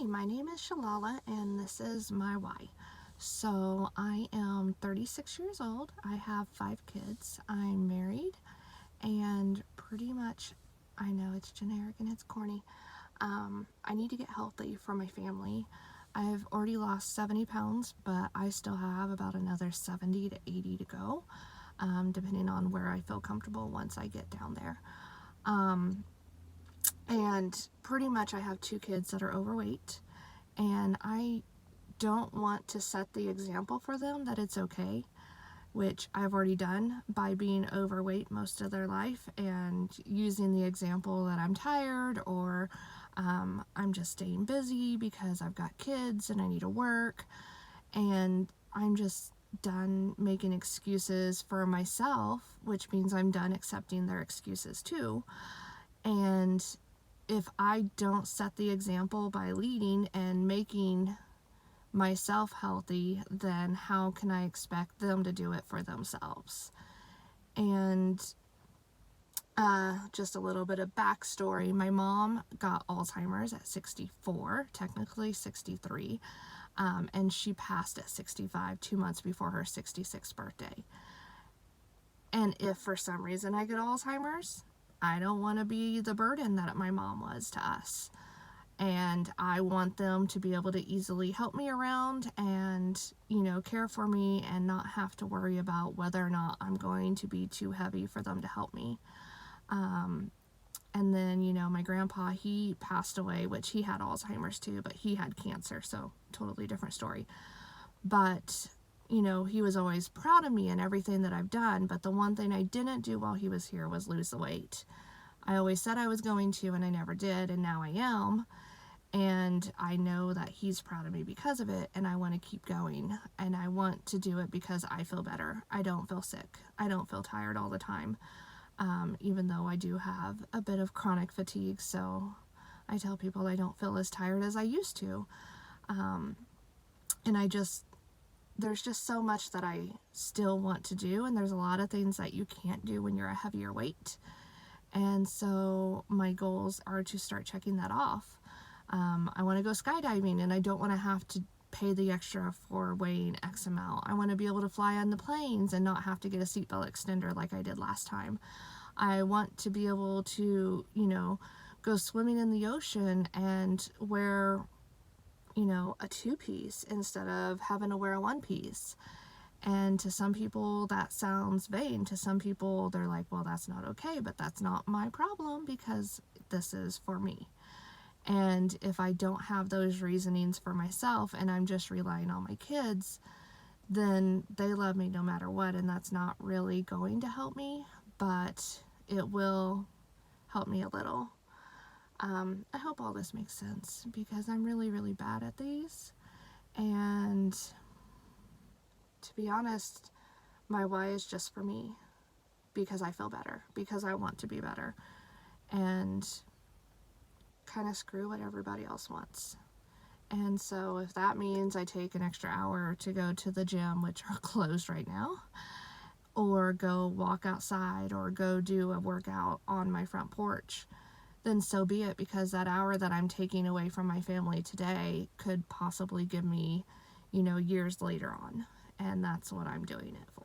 My name is Shalala and this is my why. So I am 36 years old. I have 5 kids. I'm married and pretty much, I know it's generic and it's corny, I need to get healthy for my family. I've already lost 70 pounds, but I still have about another 70 to 80 to go, depending on where I feel comfortable once I get down there. And pretty much I have 2 kids that are overweight, and I don't want to set the example for them that it's okay, which I've already done by being overweight most of their life and using the example that I'm tired or I'm just staying busy because I've got kids and I need to work, and I'm just done making excuses for myself, which means I'm done accepting their excuses too. And if I don't set the example by leading and making myself healthy, then how can I expect them to do it for themselves? And just a little bit of backstory. My mom got Alzheimer's at 64, technically 63, and she passed at 65, 2 months before her 66th birthday. And if for some reason I get Alzheimer's, I don't want to be the burden that my mom was to us. And I want them to be able to easily help me around and, care for me and not have to worry about whether or not I'm going to be too heavy for them to help me. And then, my grandpa, he passed away, which he had Alzheimer's too, but he had cancer, so totally different story. But, he was always proud of me and everything that I've done, but the one thing I didn't do while he was here was lose the weight. I always said I was going to, and I never did, and now I am. And I know that he's proud of me because of it, and I want to keep going. And I want to do it because I feel better. I don't feel sick. I don't feel tired all the time, even though I do have a bit of chronic fatigue. So I tell people I don't feel as tired as I used to. And there's just so much that I still want to do, and there's a lot of things that you can't do when you're a heavier weight. And so my goals are to start checking that off. I want to go skydiving, and I don't want to have to pay the extra for weighing X amount. I want to be able to fly on the planes and not have to get a seatbelt extender like I did last time. I want to be able to, go swimming in the ocean and wear, a 2-piece instead of having to wear a 1-piece. And to some people that sounds vain. To some people they're like, well, that's not okay, but that's not my problem because this is for me. And if I don't have those reasonings for myself and I'm just relying on my kids, then they love me no matter what, and that's not really going to help me, but it will help me a little. I hope all this makes sense because I'm really, really bad at these. And to be honest, my why is just for me because I feel better, because I want to be better, and kind of screw what everybody else wants. And so if that means I take an extra hour to go to the gym, which are closed right now, or go walk outside or go do a workout on my front porch, then so be it, because that hour that I'm taking away from my family today could possibly give me, years later on. And that's what I'm doing it for.